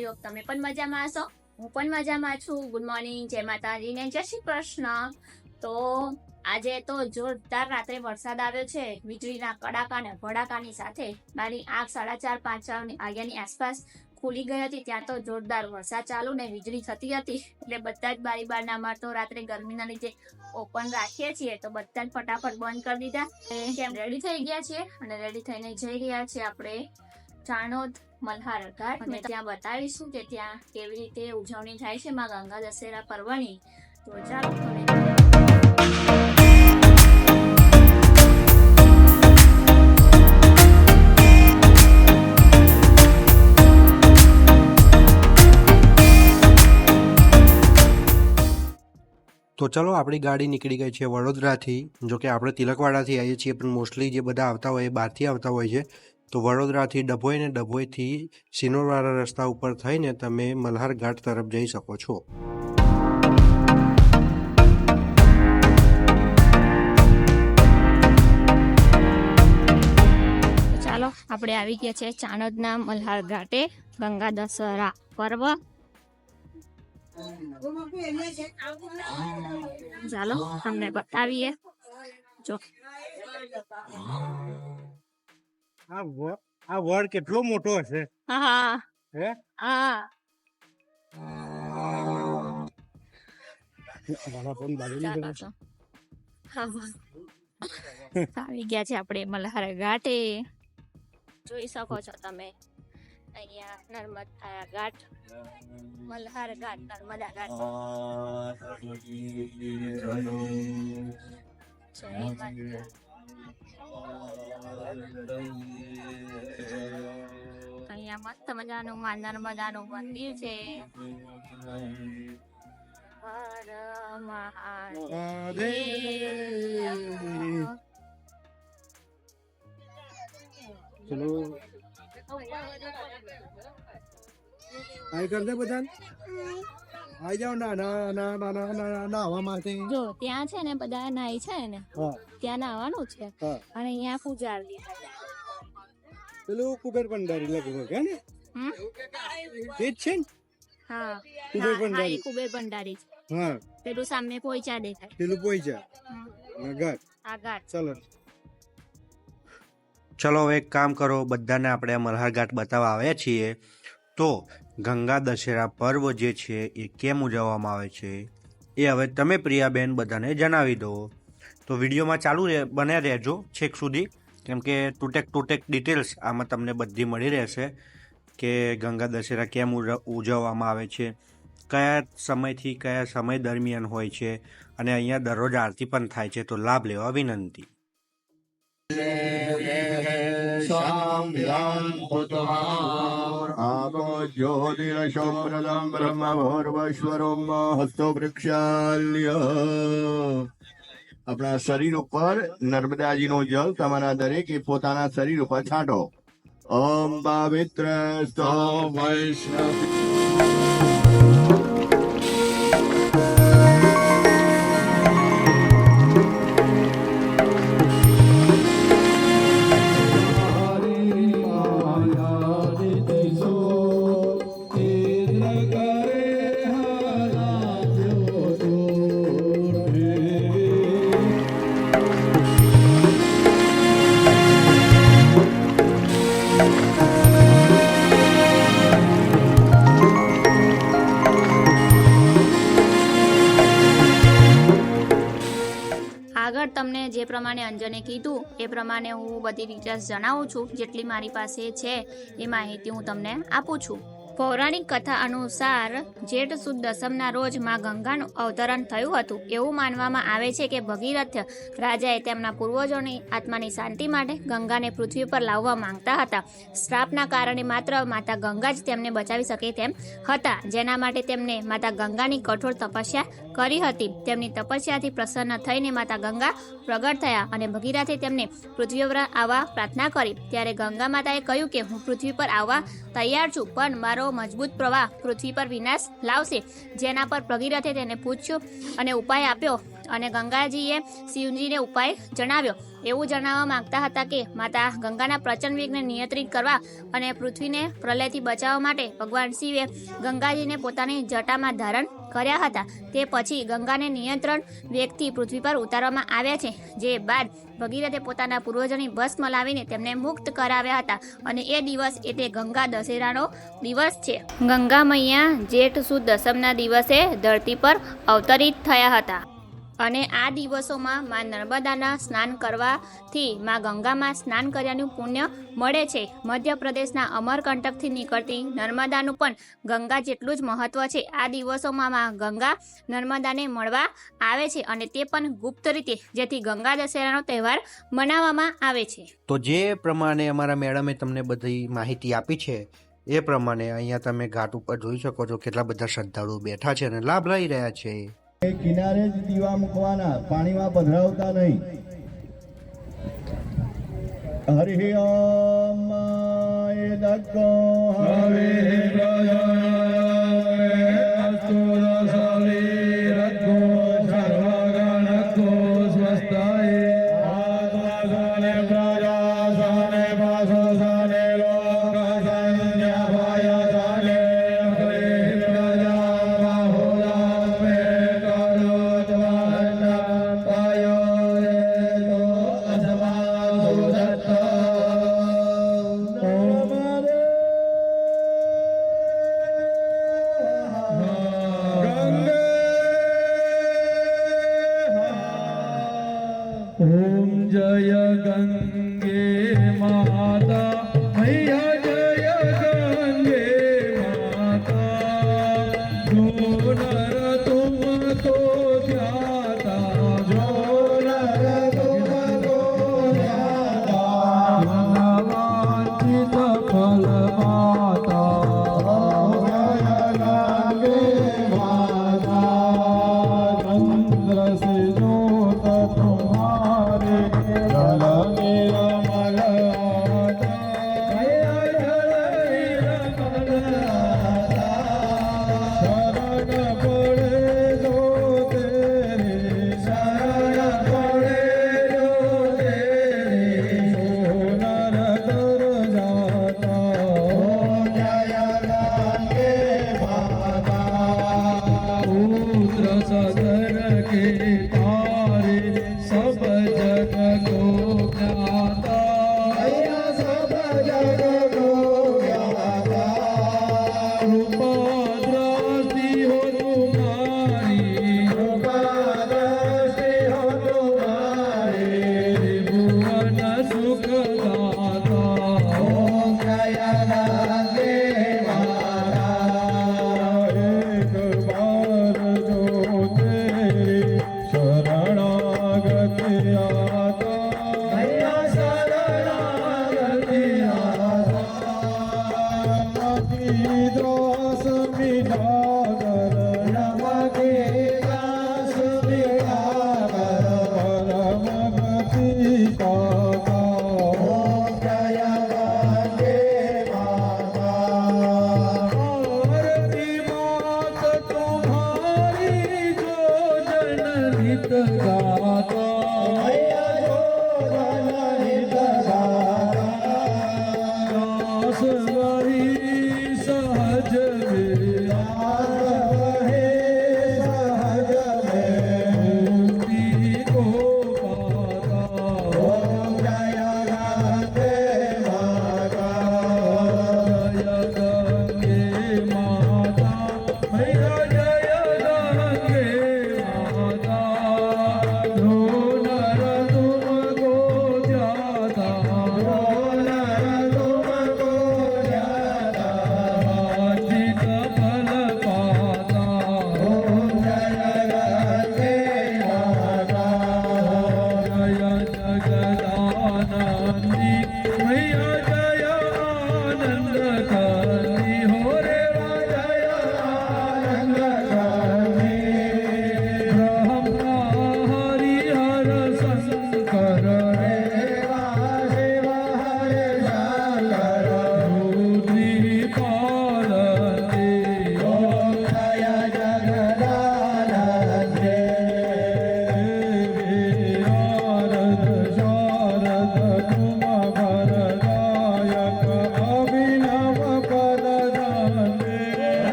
I hope તમે પણ મજામાં હશો. હું પણ મજામાં છું. ગુડ મોર્નિંગ, જય માતાજી ને જય શ્રી કૃષ્ણ. તો આજે તો જોરદાર રાત્રે વરસાદ આવ્યો છે, વીજળીના કડાકા ને ભડાકાની સાથે. મારી આંખ 4:30-5 વાગ્યાની આસપાસ ખુલી ગઈ હતી. ત્યાં તો જોરદાર વરસાદ ચાલુ ને વીજળી થતી હતી, એટલે બધા જ બારી બારણા માં તો રાત્રે ગરમીના લીધે ઓપન રાખીએ છીએ, તો બધા જ ફટાફટ બંધ કરી દીધા. કેમ રેડી થઈ ગયા છીએ અને રેડી થઈને જઈ રહ્યા છીએ આપણે ચાણોદ મલ્હાર ઘાટ. અને ત્યાં બતાવીશું કે ત્યાં કેવી રીતે ઉજવણી થાય છે માં ગંગા દશેરા પર્વની. તો ચાલો હવે તો ચલો, આપણી ગાડી નીકળી ગઈ છે વડોદરાથી. જો કે આપણે તિલકવાડાથી આવીએ છીએ, પણ મોસ્ટલી જે બધા આવતા હોય એ બહારથી આવતા હોય છે. તો વડોદરાથી ડભોઈ ને ડભોઈથી સિનોરવાળા રસ્તા ઉપર થઈને તમે મલ્હાર ઘાટ તરફ જઈ શકો છો. ચાલો આપણે આવી ગયા છે ચાણોદના મલ્હાર ઘાટે ગંગા દશેરા પર્વ. ચાલો તમને બતાવીએ. જો આ વડ કેટલો મોટો હશે. હા હે હા આવી ગયા છે આપણે મલ્હાર ઘાટે. જોઈ શકો છો તમે અહીંયા નર્મદા ઘાટ, મલ્હાર ઘાટ, નર્મદા ઘાટ. અહીંયા મસ્ત મજાનું નર્મદાનું મંદિર છે. હર મહાદેવ. ચલો આઈ કર દે બધા આઈ જાવ નાહવા માટે. જો ત્યાં છે ને બધા નાઈ છે ને, ત્યાં નાહવાનું છે અને અહીંયા પૂજારી પેલું કુબેર ભંડારી લગભગ હે ને, તે જ છે ને. હા કુબેર ભંડારી. કુબેર ભંડારી છે. હા પેલું સામે પોઈચા દેખાય, પેલું પોઈચા ઘાટ. આ ઘાટ. ચલો હવે એક કામ કરો, બધાને આપણે મલ્હાર ઘાટ બતાવવા આવ્યા છીએ. તો ગંગા દશેરા પર્વ જે છે એ કેમ ઉજવવામાં આવે છે એ હવે તમે પ્રિયાબેન બધાને જણાવી દો. તો વિડીયોમાં ચાલુ બન્યા રહેજો છેક સુધી, કેમ કે ટૂટેક ડિટેલ્સ આમાં તમને બધી મળી રહેશે કે ગંગા દશેરા કેમ ઉજવવામાં આવે છે, કયા સમયથી કયા સમય દરમિયાન હોય છે, અને અહીંયા દરરોજ આરતી પણ થાય છે. તો લાભ લેવા વિનંતી. જ્યોતિરસોપ્રદમ બ્રહ્મભોર્વશ્વરોમ હસ્તો વૃક્ષાલ્ય. આપણા શરીર ઉપર નર્મદાજીનું જલ તમારા દરેકે પોતાના શરીર ઉપર છાંટો. ઓમ પવિત્ર વૈષ્ણવ. આગળ તમને જે પ્રમાણે અંજને કીધું એ પ્રમાણે હું બધી ડિટેલ્સ જણાવું છું. જેટલી મારી પાસે છે એ માહિતી હું તમને આપું છું. પૌરાણિક કથા અનુસાર જેઠ સુદ દસમના રોજ માં ગંગાનું અવતરણ થયું હતું. એવું માનવામાં આવે છે કે ભગીરથ રાજાએ તેમના પૂર્વજોની આત્માની શાંતિ માટે ગંગાને પૃથ્વી પર લાવવા માંગતા હતા. શ્રાપના કારણે માત્ર માતા ગંગા જ તેમને બચાવી શકે તેમ હતા, જેના માટે તેમને માતા ગંગાની કઠોર તપસ્યા કરી હતી. તેમની તપસ્યાથી પ્રસન્ન થઈને માતા ગંગા પ્રગટ થયા અને ભગીરથે તેમને પૃથ્વી પર આવવા પ્રાર્થના કરી. ત્યારે ગંગા માતાએ કહ્યું કે હું પૃથ્વી પર આવવા તૈયાર છું, પણ મારો મજબૂત પ્રવાહ પૃથ્વી પર વિનાશ લાવશે. જેના પર ભગીરથે તેને પૂછ્યું અને ઉપાય આપ્યો અને ગંગાજીએ શિવજીને ઉપાય જણાવ્યો. એવું જણાવવા માંગતા હતા કે માતા ગંગાના પ્રચંડ વેગને નિયંત્રિત કરવા અને પૃથ્વીને પ્રલયથી બચાવવા માટે ભગવાન શિવે ગંગાજીને પોતાની જટામાં ધારણ કર્યા હતા. તે પછી ગંગાને નિયંત્રણ વેગથી પૃથ્વી પર ઉતારવામાં આવ્યા છે, જે બાદ ભગીરથે પોતાના પૂર્વજોની ભસ્મ લાવીને તેમને મુક્ત કરાવ્યા હતા અને એ દિવસ એટલે ગંગા દશેરાનો દિવસ છે. ગંગા મૈયા જેઠ સુદ દસમના દિવસે ધરતી પર અવતરિત થયા હતા અને આ દિવસોમાં માં નર્મદાના સ્નાન કરવાથી માં ગંગામાં સ્નાન કર્યાનું પુણ્ય મળે છે. મધ્યપ્રદેશના અમરકંટકથી નીકળતી નર્મદાનું પણ ગંગા જેટલું જ મહત્વ છે. આ દિવસોમાં માં ગંગા નર્મદાને મળવા આવે છે અને તે પણ ગુપ્ત રીતે, જેથી ગંગા દશેરાનો તહેવાર મનાવવામાં આવે છે. તો જે પ્રમાણે અમારા મેડમે તમને બધી માહિતી આપી છે એ પ્રમાણે અહીંયા તમે ઘાટ ઉપર જોઈ શકો છો કેટલા બધા શ્રદ્ધાળુઓ બેઠા છે અને લાભ લઈ રહ્યા છે. કિનારે જ દીવા મૂકવાના, પાણીમાં પધરાવતા નહીં. હરિ ઓમ દગ્ગો હવે ओम जय गंगे माता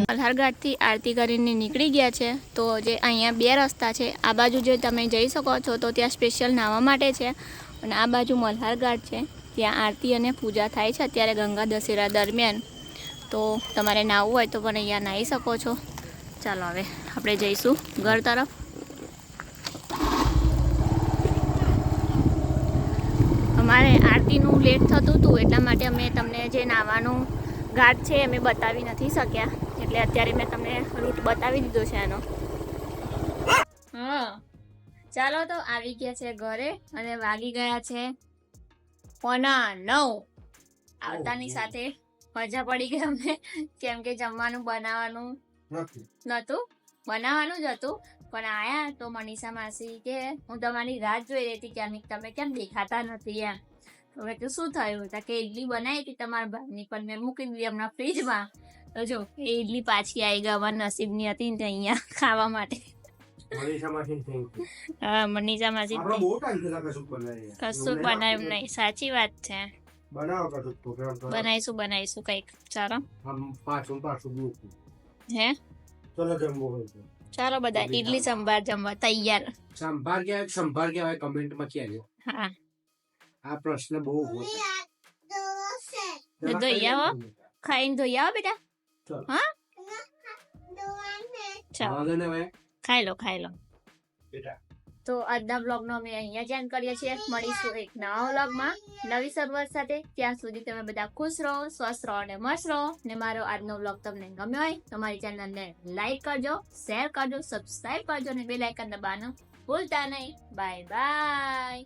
મલ્હારઘાટથી આરતી કરીને નીકળી ગયા છે. તો જે અહીંયા બે રસ્તા છે, આ બાજુ જે તમે જઈ શકો છો તો ત્યાં સ્પેશિયલ નાહવા માટે છે, અને આ બાજુ મલ્હારઘાટ છે, ત્યાં આરતી અને પૂજા થાય છે અત્યારે ગંગા દશેરા દરમિયાન. તો તમારે નાહવું હોય તો પણ અહીંયા નાહી શકો છો. ચાલો હવે આપણે જઈશું ઘર તરફ. અમારે આરતીનું લેટ થતું હતું એટલા માટે અમે તમને જે નાહવાનું ઘાટ છે અમે બતાવી નથી શક્યા, એટલે અત્યારે મેં તમને રૂટ બતાવી દીધો છે એનો. હા ચાલો તો આવી ગયા છે ઘરે અને વાગી ગયા છે 9:45. આવતાની સાથે મજા પડી ગઈ અમને, કેમ કે જમવાનું બનાવવાનું નહોતું, બનાવવાનું જ હતું પણ આયા તો મનીષા માસી કે હું તમારી રાહ જોઈ રહી હતી કે તમે કેમ દેખાતા નથી એમ. હવે તો શું થયું કે ઇડલી બનાવી હતી તમારા ભાઈની, પણ મેં મૂકી દીધી હમણાં ફ્રીજમાં. તો જો એ ઇડલી પાછી આવી ગઈ, અમારા નસીબની હતી ને અહીંયા ખાવા માટે. હા મનીષા માસી કશું બનાવ્યું નહીં, સાચી વાત છે. બનાવીશું કઈક. ચાલો હે ચાલો બધા ઇડલી સંભાર જમવા તૈયાર. સંભાર કહેવાય કમેન્ટમાં કહેજો. હા આ પ્રશ્ન બહુ ધોઈ આવો, ખાઈને ધોઈ આવો બેટા. હા ચાલો ખાઈ લો. તો આજના બ્લોગનો અમે અહીંયા જ એન્ડ કરીએ છીએ. મળીશું એક નવા બ્લોગમાં નવી શરૂઆત સાથે. ત્યાં સુધી તમે બધા ખુશ રહો, સ્વસ્થ રહો અને મસ્ત રહો. ને મારો આજનો બ્લોગ તમને ગમ્યો હોય તો મારી ચેનલને લાઈક કરજો, શેર કરજો, સબસ્ક્રાઈબ કરજો અને બેલ આઇકન દબાવવાનું ભૂલતા નહીં. Bye bye.